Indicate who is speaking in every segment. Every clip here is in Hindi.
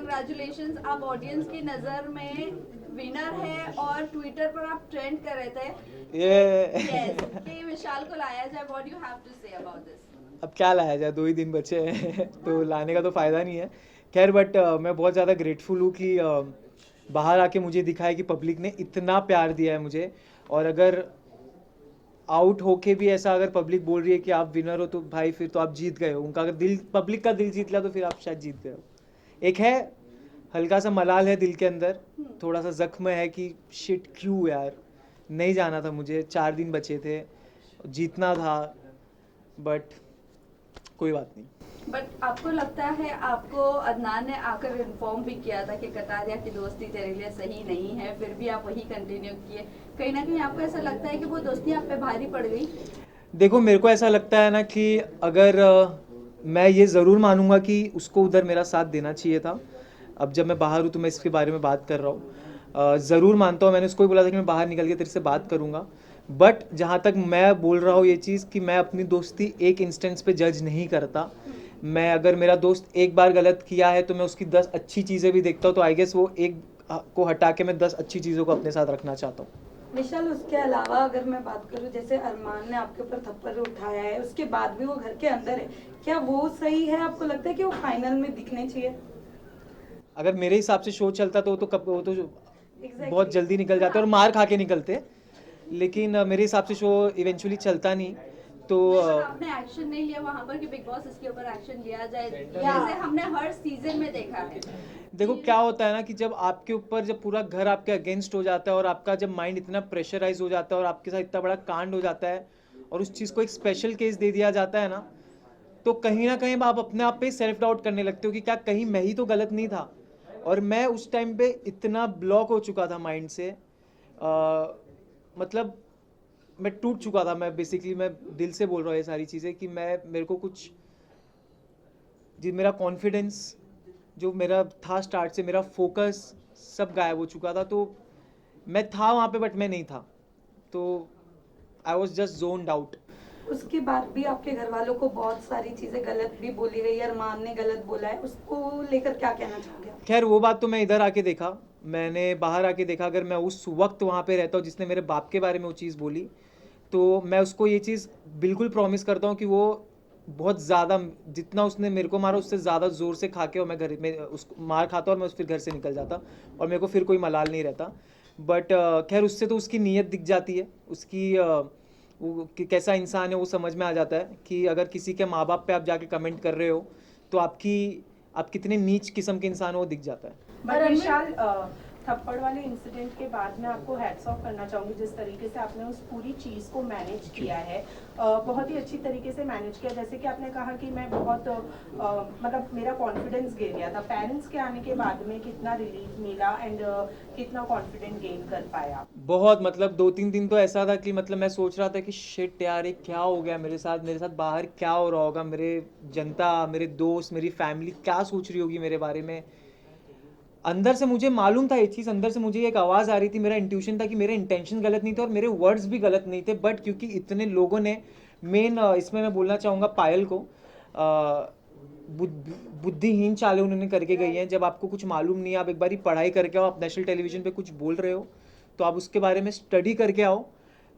Speaker 1: कंग्रेचुलेशंस, आप ऑडियंस की नजर में विनर है और ट्विटर पर आप ट्रेंड कर रहे थे यस कि विशाल को लाया जाए। What you have to say about this?
Speaker 2: अब क्या लाया जाए, 2 ही दिन बचे हैं तो लाने का तो फ़ायदा नहीं है। खैर बट मैं बहुत ज़्यादा ग्रेटफुल हूँ कि बाहर आके मुझे दिखा है कि पब्लिक ने इतना प्यार दिया है मुझे। और अगर आउट होके भी ऐसा अगर पब्लिक बोल रही है कि आप विनर हो तो भाई फिर तो आप जीत गए हो। उनका अगर दिल, पब्लिक का दिल जीत लिया तो फिर आप शायद जीत गए हो। एक है हल्का सा मलाल है दिल के अंदर, थोड़ा सा जख्म है कि शिट क्यों यार, नहीं जाना था मुझे, 4 दिन बचे थे, जीतना था, बट कोई बात नहीं।
Speaker 1: बट आपको लगता है, आपको अदनान ने आकर इन्फॉर्म भी किया था कि कटारिया की दोस्ती तेरे लिए सही नहीं है, फिर भी आप वही कंटिन्यू किए। कहीं ना कहीं आपको ऐसा लगता है कि वो दोस्ती आप पे भारी पड़ गई?
Speaker 2: देखो मेरे को ऐसा लगता है ना कि अगर मैं ये ज़रूर मानूंगा कि उसको उधर मेरा साथ देना चाहिए था। अब जब मैं बाहर हूँ तो मैं इसके बारे में बात कर रहा हूँ। ज़रूर मानता हूँ, मैंने उसको भी बोला था कि मैं बाहर निकल के तेरे से बात करूँगा। बट जहाँ तक मैं बोल रहा हूँ ये चीज़ कि मैं अपनी दोस्ती एक इंस्टेंस पे जज नहीं करता। मैं, अगर मेरा दोस्त एक बार गलत किया है तो मैं उसकी 10 अच्छी चीज़ें भी देखता हूँ, तो आई गेस वो एक को हटा के मैं 10 अच्छी चीज़ों को अपने साथ रखना चाहता हूँ।
Speaker 3: विशाल, उसके अलावा अगर मैं बात करूं, जैसे अरमान ने आपके ऊपर थप्पड़ उठाया है, उसके बाद भी वो घर के अंदर है, क्या वो सही है? आपको लगता है कि वो फाइनल में दिखने चाहिए?
Speaker 2: अगर मेरे हिसाब से शो चलता तो वो तो बहुत
Speaker 3: एग्जैक्टली।
Speaker 2: जल्दी निकल जाते और मार खा के निकलते। लेकिन मेरे हिसाब से शो इवेंचुअली चलता नहीं तो
Speaker 1: पर आपने एक्शन नहीं लिया वहां पर कि बिग बॉस इसके ऊपर एक्शन लिया जाए, जैसे हमने हर सीजन में देखा है।
Speaker 2: देखो क्या होता है ना कि जब आपके ऊपर, जब पूरा घर आपके अगेंस्ट हो जाता है और आपका जब माइंड इतना प्रेशराइज हो जाता है और आपके साथ इतना बड़ा कांड हो जाता है और उस चीज़ को एक स्पेशल केस दे दिया जाता है ना, तो कहीं ना कहीं आप अपने आप पे सेल्फ डाउट करने लगते हो कि क्या कहीं मैं ही तो गलत नहीं था। और मैं उस टाइम पे इतना ब्लॉक हो चुका था माइंड से, मतलब मैं टूट चुका था। मैं बेसिकली, मैं दिल से बोल रहा हूँ ये सारी चीज़ें कि मैं, मेरे को कुछ, जी मेरा कॉन्फिडेंस जो मेरा था स्टार्ट से, मेरा फोकस सब गायब हो चुका था। तो मैं था वहाँ पे बट मैं नहीं था, तो I was just zoned out.
Speaker 3: उसके बाद भी आपके घर वालों को बहुत सारी चीजें गलत भी बोली गई है, अरमान ने गलत बोला है, उसको लेकर क्या कहना चाहोगे आप?
Speaker 2: खैर वो बात तो मैं इधर आके देखा, मैंने बाहर आके देखा। अगर मैं उस वक्त वहाँ पे रहता हूँ जिसने मेरे बाप के बारे में वो चीज़ बोली, तो मैं उसको ये चीज़ बिल्कुल प्रॉमिस करता हूँ कि वो बहुत ज़्यादा, जितना उसने मेरे को मारा उससे ज़्यादा ज़ोर से खा के और मैं घर में उसको मार खाता और मैं फिर घर से निकल जाता और मेरे को फिर कोई मलाल नहीं रहता। बट खैर उससे तो उसकी नीयत दिख जाती है, उसकी वो कैसा इंसान है वो समझ में आ जाता है कि अगर किसी के माँ बाप पे आप जाके कमेंट कर रहे हो तो आप कितने नीच किस्म के इंसान हो वो दिख जाता है।
Speaker 4: बट विशाल, थप्पड़ वाले इंसिडेंट के बाद मैं आपको हैट्स ऑफ करना चाहूँगी जिस तरीके से आपने उस पूरी चीज़ को मैनेज किया है। बहुत ही अच्छी तरीके से मैनेज किया। जैसे कि आपने कहा कि मैं बहुत मतलब मेरा कॉन्फिडेंस गिर गया था, पेरेंट्स के आने के बाद में कितना रिलीफ मिला एंड कितना कॉन्फिडेंट गेन कर पाया?
Speaker 2: बहुत, मतलब 2-3 दिन तो ऐसा था कि मतलब मैं सोच रहा था कि शिट यार ये क्या हो गया मेरे साथ बाहर क्या हो रहा होगा, मेरे जनता, मेरे दोस्त, मेरी फैमिली क्या सोच रही होगी मेरे बारे में। अंदर से मुझे मालूम था ये चीज़, अंदर से मुझे एक आवाज़ आ रही थी, मेरा इंट्यूशन था कि मेरे इंटेंशन गलत नहीं थे और मेरे वर्ड्स भी गलत नहीं थे। बट क्योंकि इतने लोगों ने, मेन इसमें मैं बोलना चाहूँगा पायल को, बुद्धिहीन चालें उन्होंने करके गई हैं। जब आपको कुछ मालूम नहीं है, आप एक बारी पढ़ाई करके आओ, आप नेशनल टेलीविज़न पे कुछ बोल रहे हो तो आप उसके बारे में स्टडी करके आओ,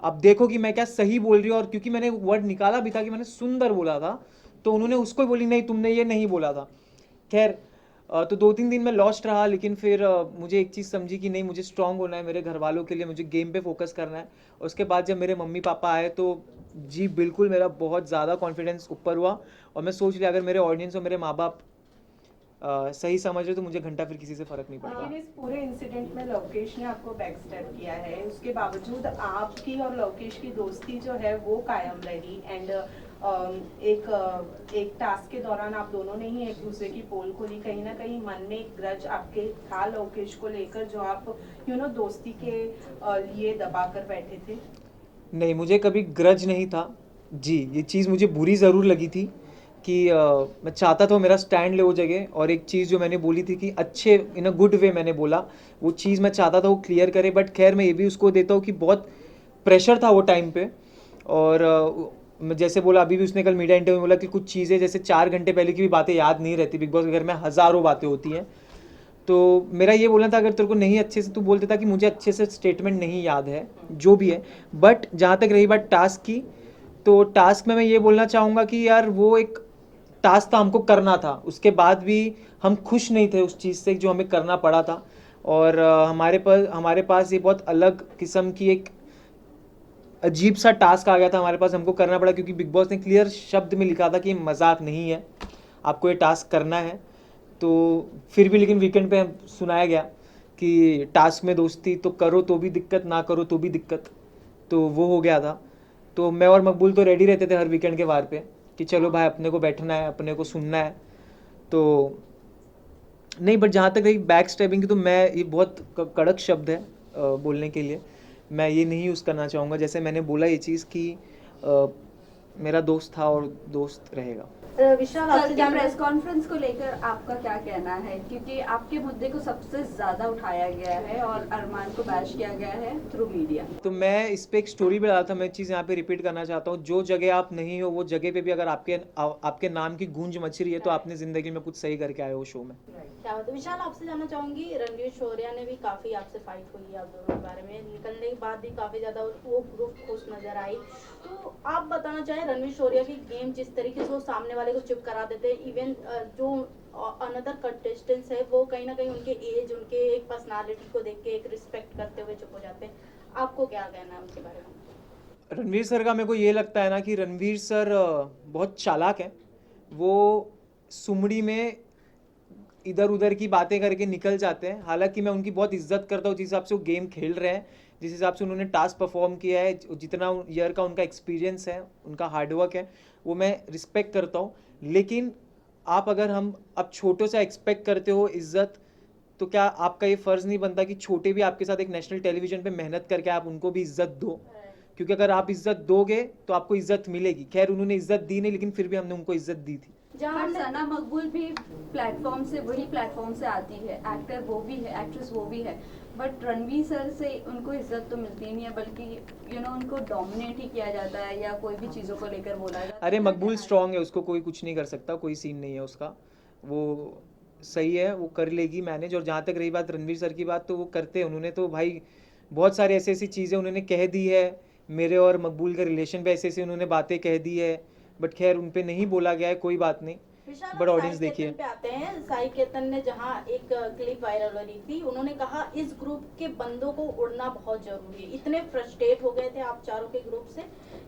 Speaker 2: आप देखो कि मैं क्या सही बोल रही हूँ। और क्योंकि मैंने वर्ड निकाला भी था कि मैंने सुंदर बोला था, तो उन्होंने उसको ही बोली नहीं तुमने ये नहीं बोला था। खैर तो 2-3 दिन में लॉस्ट रहा, लेकिन फिर मुझे एक चीज़ समझी कि नहीं, मुझे स्ट्रांग होना है मेरे घर वालों के लिए, मुझे गेम पे फोकस करना है। और उसके बाद जब मेरे मम्मी पापा आए तो जी बिल्कुल मेरा बहुत ज़्यादा कॉन्फिडेंस ऊपर हुआ। और मैं सोच लिया अगर मेरे ऑडियंस और मेरे माँ बाप सही समझ रहे तो मुझे घंटा फिर किसी से फ़र्क नहीं पड़ता।
Speaker 4: लेकिन इस पूरे इंसिडेंट में लवकेश ने आपको बैक स्टेप किया है, उसके बावजूद आपकी और लवकेश की दोस्ती जो है वो कायम रही एंड एक टास्क के दौरान आप दोनों ने ही एक दूसरे की पोल खोली। कहीं ना कहीं मन में एक ग्रज आपके था लवकेश को लेकर जो आप दोस्ती के लिए दबा कर बैठे थे?
Speaker 2: नहीं, मुझे कभी ग्रज नहीं था जी। ये चीज़ मुझे बुरी ज़रूर लगी थी कि मैं चाहता था वो मेरा स्टैंड ले वो जगह, और एक चीज़ जो मैंने बोली थी कि अच्छे इन अ गुड वे मैंने बोला, वो चीज़ मैं चाहता था वो क्लियर करे। बट खैर मैं ये भी उसको देता हूँ कि बहुत प्रेशर था वो टाइम पे। और जैसे बोला अभी भी, उसने कल मीडिया इंटरव्यू में बोला कि कुछ चीज़ें जैसे 4 घंटे पहले की भी बातें याद नहीं रहती, बिग बॉस के घर में हज़ारों बातें होती हैं। तो मेरा ये बोलना था, अगर तेरे को नहीं अच्छे से तू बोल देता कि मुझे अच्छे से स्टेटमेंट नहीं याद है जो भी है, बट जहाँ तक रही बात टास्क की, तो टास्क में मैं ये बोलना चाहूँगा कि यार वो एक टास्क था, हमको करना था, उसके बाद भी हम खुश नहीं थे उस चीज़ से जो हमें करना पड़ा था। और हमारे पास ये बहुत अलग किस्म की एक अजीब सा टास्क आ गया था हमारे पास, हमको करना पड़ा, क्योंकि बिग बॉस ने क्लियर शब्द में लिखा था कि ये मजाक नहीं है, आपको ये टास्क करना है। तो फिर भी लेकिन वीकेंड पे सुनाया गया कि टास्क में दोस्ती तो करो तो भी दिक्कत, ना करो तो भी दिक्कत, तो वो हो गया था। तो मैं और मकबूल तो रेडी रहते थे हर वीकेंड के वार पे कि चलो भाई अपने को बैठना है, अपने को सुनना है। तो नहीं, बट जहाँ तक रही बैक स्टैबिंग की, तो मैं ये बहुत कड़क शब्द है बोलने के लिए, मैं ये नहीं यूज़ करना चाहूँगा। जैसे मैंने बोला ये चीज़ कि मेरा दोस्त था और दोस्त रहेगा।
Speaker 5: विशाल,
Speaker 1: कल
Speaker 5: आपसे
Speaker 1: के
Speaker 5: जानना
Speaker 1: प्रेस कॉन्फ्रेंस को लेकर आपका क्या कहना है, क्योंकि आपके मुद्दे को सबसे ज्यादा उठाया गया है और अरमान को बैश किया गया है थ्रू मीडिया।
Speaker 2: तो मैं इस पे एक स्टोरी भी डाला था, मैं एक चीज़ यहाँ पे रिपीट करना चाहता हूँ, जो जगह आप नहीं हो वो जगह पे भी अगर आपके नाम की गूंज मच रही है तो आपने ज़िंदगी में कुछ सही करके आए हो शो में।
Speaker 5: क्या बात है विशाल, आपसे जानना चाहूंगी, रणवीर शौर्या ने भी काफी आपसे फाइट हुई है आप दोनों के बारे में, निकलने के बाद भी काफी ज्यादा वो ग्रुप खुश नजर आई। तो आप बताना चाहें रणवीर शौर्या की गेम जिस तरीके से वो सामने वाले को चिप करा देते, इवन जो अनदर कंटेस्टेंट्स है वो कहीं ना कहीं उनके एज, उनके एक पर्सनालिटी को देख के एक रिस्पेक्ट करते हुए चुप हो जाते हैं, आपको क्या कहना है उनके बारे में?
Speaker 2: रणवीर सर का मेरे को ये लगता है ना कि रणवीर सर बहुत चालाक है, वो सुमड़ी में इधर उधर की बातें करके निकल जाते हैं। हालांकि मैं उनकी बहुत इज्जत करता हूँ जिस हिसाब से वो गेम खेल रहे हैं, जिस हिसाब से उन्होंने टास्क परफॉर्म किया है, जितना ईयर का उनका एक्सपीरियंस है, उनका हार्डवर्क है, वो मैं रिस्पेक्ट करता हूँ। लेकिन आप अगर हम अब छोटों से एक्सपेक्ट करते हो इज्जत, तो क्या आपका ये फ़र्ज़ नहीं बनता कि छोटे भी आपके साथ एक नेशनल टेलीविज़न पे मेहनत करके आप उनको भी इज्जत दो? क्योंकि अगर आप इज्जत दोगे तो आपको इज्जत मिलेगी। खैर उन्होंने इज्जत दी नहीं, लेकिन फिर भी हमने उनको इज्जत दी थी।
Speaker 5: जहाँ
Speaker 1: पर सना मकबूल भी वही प्लेटफॉर्म से आती है, एक्टर वो भी है, एक्ट्रेस वो भी है, बट रणवीर सर से उनको इज्जत तो मिलती नहीं है, बल्कि उनको डोमिनेट ही किया जाता है या कोई भी चीज़ों को लेकर बोला जाता है।
Speaker 2: अरे मकबूल स्ट्रांग है, उसको कोई कुछ नहीं कर सकता, कोई सीन नहीं है उसका, वो सही है, वो कर लेगी मैनेज। और जहाँ तक रही बात रणवीर सर की बात, तो वो करते हैं, उन्होंने तो भाई बहुत सारी ऐसी ऐसी चीज़ें उन्होंने कह दी है, मेरे और मकबूल के रिलेशन पे ऐसी ऐसी उन्होंने बातें कह दी है, बट खैर उन पे नहीं बोला गया है, कोई बात नहीं, बट ऑडियंस देखिए।
Speaker 5: पे आते हैं, साई केतन ने जहाँ एक क्लिप वायरल हो रही थी, उन्होंने कहा इस ग्रुप के बंदों को उड़ना बहुत जरूरी है। इतने फ्रस्ट्रेट हो गए थे आप चारों के ग्रुप से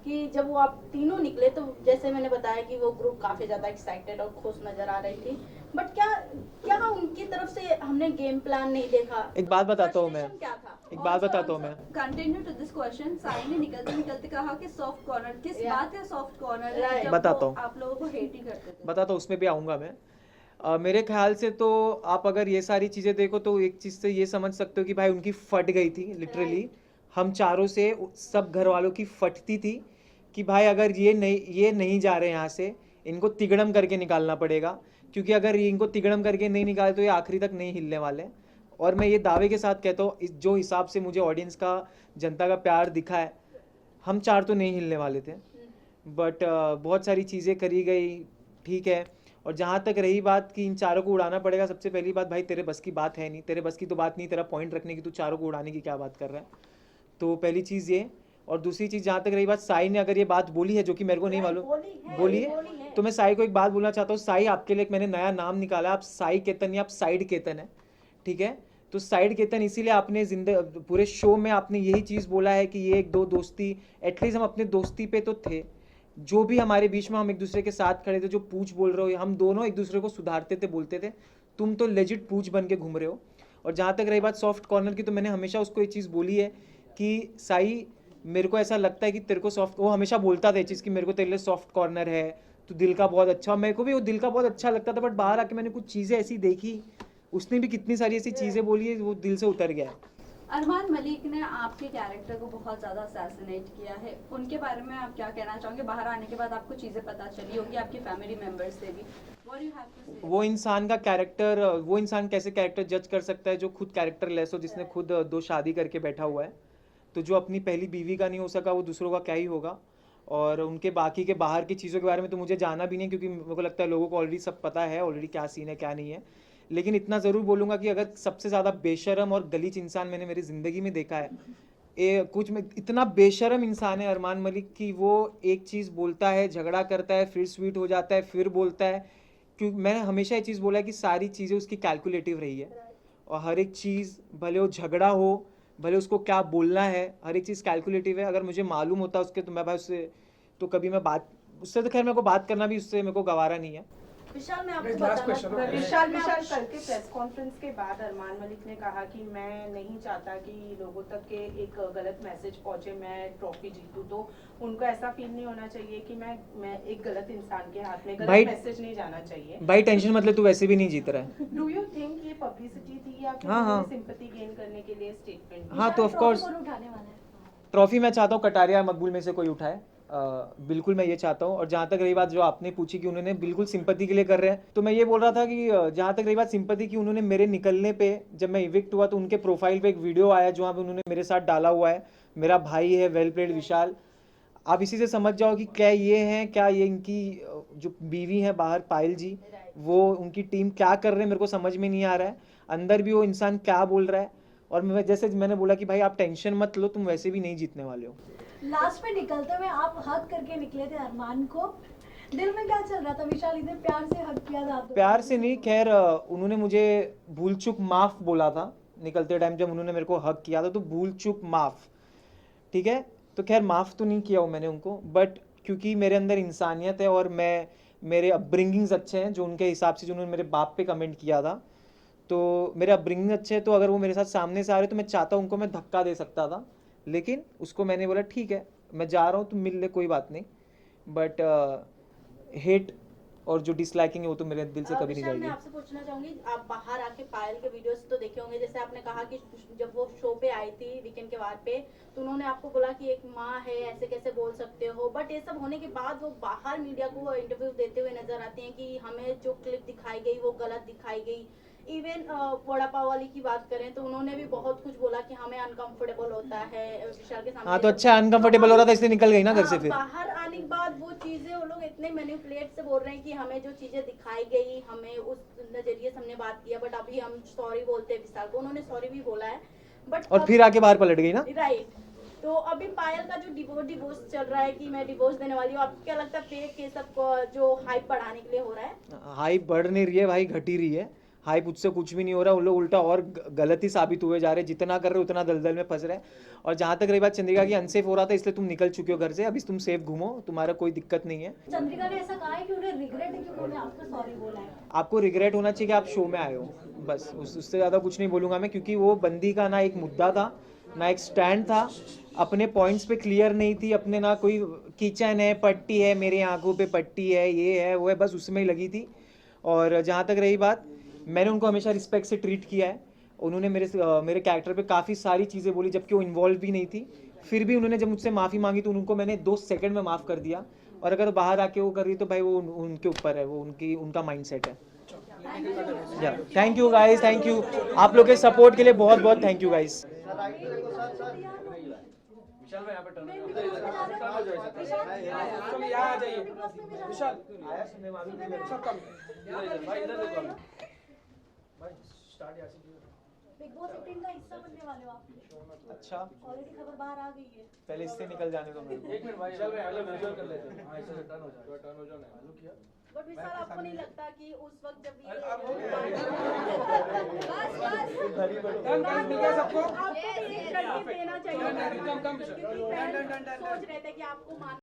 Speaker 5: कि जब वो आप तीनों निकले तो जैसे मैंने बताया कि वो ग्रुप काफी ज्यादा एक्साइटेड और खुश नजर आ रही थी, बट क्या उनकी तरफ से हमने गेम प्लान नहीं देखा?
Speaker 2: एक बात बताता हूँ मैं,
Speaker 5: Frustration क्या था?
Speaker 2: एक बात बताता हूँ मैं,
Speaker 1: continue to this question. Sai ने निकलते निकलते कहा कि सॉफ्ट कॉर्नर, किस बात का सॉफ्ट कॉर्नर है? जब
Speaker 2: बताता
Speaker 1: वो
Speaker 2: हूँ।
Speaker 1: आप लोगों को हेट ही करते थे।
Speaker 2: बताता हूँ, उसमें भी आऊँगा मैं। मेरे ख्याल से तो आप अगर ये सारी चीज़ें देखो तो एक चीज़ से ये समझ सकते हो कि भाई उनकी फट गई थी लिटरली, हम चारों से सब घर वालों की फटती थी कि भाई अगर ये नहीं जा रहे यहाँ से, इनको तिगड़म करके निकालना पड़ेगा, क्योंकि अगर इनको तिगड़म करके नहीं निकाले तो ये आखिरी तक नहीं हिलने वाले। और मैं ये दावे के साथ कहता हूँ, जो हिसाब से मुझे ऑडियंस का, जनता का प्यार दिखा है, हम चार तो नहीं हिलने वाले थे, बट बहुत सारी चीज़ें करी गई, ठीक है। और जहाँ तक रही बात कि इन चारों को उड़ाना पड़ेगा, सबसे पहली बात भाई तेरे बस की बात है नहीं, तेरे बस की तो बात नहीं, तेरा पॉइंट रखने की, तू चारों को उड़ाने की क्या बात कर रहा है? तो पहली चीज़ ये। और दूसरी चीज़ जहाँ तक रही बात, साई ने अगर ये बात बोली है, जो कि मेरे को नहीं मालूम, बोली है, तो मैं साई को एक बात बोलना चाहता हूँ। साई, आपके लिए एक मैंने नया नाम निकाला, आप साई केतन या आप साइड केतन है, ठीक है? तो साइड केतन इसीलिए आपने पूरे शो में आपने यही चीज़ बोला है कि ये एक दो दोस्ती, एटलीस्ट हम अपने दोस्ती पे तो थे, जो भी हमारे बीच में हम एक दूसरे के साथ खड़े थे, जो पूछ बोल रहे हो, हम दोनों एक दूसरे को सुधारते थे, बोलते थे। तुम तो लेजिट पूछ बन के घूम रहे हो। और जहाँ तक रही बात सॉफ्ट कॉर्नर की, तो मैंने हमेशा उसको ये चीज़ बोली है कि साई, मेरे को ऐसा लगता है कि तेरे को सॉफ्ट, वो हमेशा बोलता था ये चीज़ कि मेरे को तेरे लिए सॉफ्ट कॉर्नर है, तो दिल का बहुत अच्छा, मेरे को भी वो दिल का बहुत अच्छा लगता था, बट बाहर आके मैंने कुछ चीज़ें ऐसी देखी, उसने भी कितनी सारी ऐसी चीज़ें बोली है, वो दिल से उतर गया है।
Speaker 1: अरमान मलिक ने आपके कैरेक्टर को बहुत ज़्यादा असैसिनेट किया है, उनके बारे में आप क्या कहना चाहोगे? बाहर आने के बाद आपको चीज़ें पता चली होगी आपके फैमिली मेंबर्स से भी, What do you have to say?
Speaker 2: वो इंसान का कैरेक्टर, वो इंसान कैसे कैरेक्टर जज कर सकता है जो खुद कैरेक्टर लेस हो, जिसने खुद 2 शादी करके बैठा हुआ है? तो जो अपनी पहली बीवी का नहीं हो सका, वो दूसरों का क्या ही होगा? और उनके बाकी के बाहर की चीज़ों के बारे में तो मुझे जाना भी नहीं, क्योंकि मेरे को लगता है लोगों को ऑलरेडी सब पता है, ऑलरेडी क्या सीन है क्या नहीं है। लेकिन इतना ज़रूर बोलूँगा कि अगर सबसे ज़्यादा बेशरम और गलीच इंसान मैंने मेरी ज़िंदगी में देखा है, कुछ में इतना बेशरम इंसान है अरमान मलिक कि वो एक चीज़ बोलता है, झगड़ा करता है, फिर स्वीट हो जाता है, फिर बोलता है। क्योंकि मैंने हमेशा ये चीज़ बोला है कि सारी चीज़ें उसकी कैलकुलेटिव रही है, और हर एक चीज़ भले वो झगड़ा हो, भले उसको क्या बोलना है, हर एक चीज़ कैलकुलेटिव है। अगर मुझे मालूम होता उसके तो मैं भाई उससे तो कभी मैं बात उससे तो खैर मेरे को बात करना भी उससे मेरे को गवारा नहीं है।
Speaker 5: विशाल मैं आपको
Speaker 6: Last
Speaker 5: बताना
Speaker 6: question, okay.
Speaker 4: विशाल कल के प्रेस कॉन्फ्रेंस के बाद अरमान मलिक ने कहा कि मैं नहीं चाहता कि लोगों तक के एक गलत मैसेज पहुंचे, मैं ट्रॉफी जीतूं, तो उनको ऐसा फील नहीं होना चाहिए कि मैं एक गलत इंसान के हाथ में,
Speaker 2: भाई-
Speaker 4: गलत मैसेज नहीं जाना चाहिए।
Speaker 2: भाई टेंशन मतलब तू वैसे भी नहीं जीत रहा है।
Speaker 4: डू यू थिंक ये पब्लिसिटी थी या फिर
Speaker 2: हाँ।
Speaker 4: सिंपैथी गेन करने के लिए स्टेटमेंट?
Speaker 2: हाँ तो ऑफ कोर्स ट्रॉफी मैं चाहता हूँ कटारिया मकबूल में से कोई उठाए, बिल्कुल मैं ये चाहता हूँ। और जहाँ तक रही बात जो आपने पूछी कि उन्होंने बिल्कुल सिंपैथी के लिए कर रहे हैं, तो मैं ये बोल रहा था कि जहाँ तक रही बात सिंपैथी की, उन्होंने मेरे निकलने पे जब मैं इविक्ट हुआ तो उनके प्रोफाइल पे एक वीडियो आया जहाँ पे उन्होंने मेरे साथ डाला हुआ है, मेरा भाई है वेल प्लेड विशाल। आप इसी से समझ जाओ कि क्या ये हैं, क्या ये इनकी जो बीवी है बाहर पायल जी, वो उनकी टीम क्या कर रहे हैं, मेरे को समझ में नहीं आ रहा है। अंदर भी वो इंसान क्या बोल रहा है। और मैं जैसे मैंने बोला कि भाई आप टेंशन मत लो, तुम वैसे भी नहीं जीतने वाले हो।
Speaker 7: लास्ट में निकलते हुए आप हक करके निकले थे अरमान को, दिल में क्या चल रहा था? विशाल इतने प्यार से हक किया था आपको।
Speaker 2: प्यार से नहीं, खैर उन्होंने मुझे भूल चूक माफ बोला था निकलते टाइम, जब उन्होंने मेरे को हक किया था तो भूल चूक माफ, ठीक है। तो खैर माफ तो नहीं किया हूँ मैंने उनको, बट क्योंकि मेरे अंदर इंसानियत है और मेरे अपब्रिंगिंग्स अच्छे हैं, जो उनके हिसाब से जो उन्होंने मेरे बाप पे कमेंट किया था, तो मेरे अपब्रिंगिंग अच्छे हैं। तो अगर वो मेरे साथ सामने से आ रहे तो मैं चाहता हूँ उनको मैं धक्का दे सकता था, लेकिन उसको मैंने बोला ठीक है मैं जा रहा हूँ, तुम मिल ले कोई बात नहीं। बट हेट और जो डिसलाइकिंग है वो तो मेरे दिल से कभी नहीं
Speaker 5: विशाल, मैं
Speaker 2: जाएगी।
Speaker 5: आपसे पूछना चाहूंगी, आप बाहर आके पायल के वीडियोस तो देखे होंगे, जैसे आपने कहा कि जब वो शो पे आई थी वीकेंड के वार पे, तो उन्होंने आपको बोला कि एक माँ है, ऐसे कैसे बोल सकते हो। बट ये सब होने के बाद वो बाहर मीडिया को इंटरव्यू देते हुए नजर आती हैं कि हमें जो क्लिप दिखाई गई वो गलत दिखाई गई। इवन वड़ा पाव वाली की बात करें तो उन्होंने भी बहुत कुछ बोला कि हमें अनकंफर्टेबल होता है विशाल के सामने।
Speaker 2: हाँ तो अच्छा अनकंफर्टेबल हो रहा था इसलिए निकल गई ना घर से फिर।
Speaker 5: बाहर आने के बाद वो चीजें वो लोग इतने मैनिपुलेट से बोल रहे हैं कि हमें जो चीजें दिखाई गई हमें उस नजरिए से हमने बात किया, बट अभी हम सॉरी बोलते हैं विशाल को। उन्होंने सॉरी भी बोला है, बट
Speaker 2: और फिर आके बाहर पलट गई ना।
Speaker 5: राइट। तो अभी पायल का जो डिवोर्स चल रहा है कि मैं डिवोर्स देने वाली हूँ, आपको क्या लगता है फेक ये सब जो हाइप बढ़ाने के लिए हो रहा है?
Speaker 2: हाइप बढ़ नहीं रही है भाई, घट ही रही है। हाइप उससे कुछ भी नहीं हो रहा, वो लोग उल्टा और गलत ही साबित हुए जा रहे हैं। जितना कर रहे हो उतना दलदल में फंस रहे हैं। और जहाँ तक रही बात चंद्रिका की, अनसेफ हो रहा था इसलिए तुम निकल चुके हो घर से, अभी तुम सेफ घूमो, तुम्हारा कोई दिक्कत नहीं है।
Speaker 7: चंद्रिका ने ऐसा कहा है कि उन्हें रिग्रेट है कि उन्होंने आपको सॉरी बोला है।
Speaker 2: आपको रिग्रेट होना चाहिए कि आप शो में आए हो, बस उससे ज़्यादा कुछ नहीं बोलूँगा मैं, क्योंकि वो बंदी का ना एक मुद्दा था ना एक स्टैंड था, अपने पॉइंट्स पे क्लियर नहीं थी, अपने ना कोई किचन है, पट्टी है, मेरे आंखों पे पट्टी है, ये है वो है, बस उसमें ही लगी थी। और जहाँ तक रही बात, मैंने उनको हमेशा रिस्पेक्ट से ट्रीट किया है। उन्होंने मेरे कैरेक्टर पे काफ़ी सारी चीज़ें बोली जबकि वो इन्वॉल्व भी नहीं थी, फिर भी उन्होंने जब मुझसे माफ़ी मांगी तो उनको मैंने 2 सेकंड में माफ़ कर दिया। और अगर बाहर आके वो कर रही तो भाई वो उनके ऊपर है, वो उनका माइंडसेट है। Thank you guys, thank you आप लोग के सपोर्ट के लिए, बहुत बहुत थैंक यू गाइस।
Speaker 6: विशाल भाई यहाँ पे टर्न हो जाइए। यहाँ आ जाइए विशाल, आया सुनने वाली सब कम भाई, इधर देखो भाई, स्टार्ट यहाँ से।
Speaker 7: बिग बॉस 18 का हिस्सा बनने वाले हो आप।
Speaker 2: अच्छा
Speaker 7: ऑलरेडी खबर बाहर आ गई है।
Speaker 2: पहले इससे निकल जाने दो मेरे को।
Speaker 6: एक मिनट भाई, विशाल भाई अगला विजुअल कर लेते हैं। हाँ ऐसे से टर्न हो जाए, टर्न हो जाओ ना, चालू किया।
Speaker 5: बट विशाल आपको नहीं लगता कि उस वक्त जब ये
Speaker 6: टर्न गाइस मिल गया सबको।
Speaker 5: आपको भी एक गलती देना चाहिए,
Speaker 6: कम
Speaker 5: क्योंकि फैन सोच रहे थे कि आपको मारना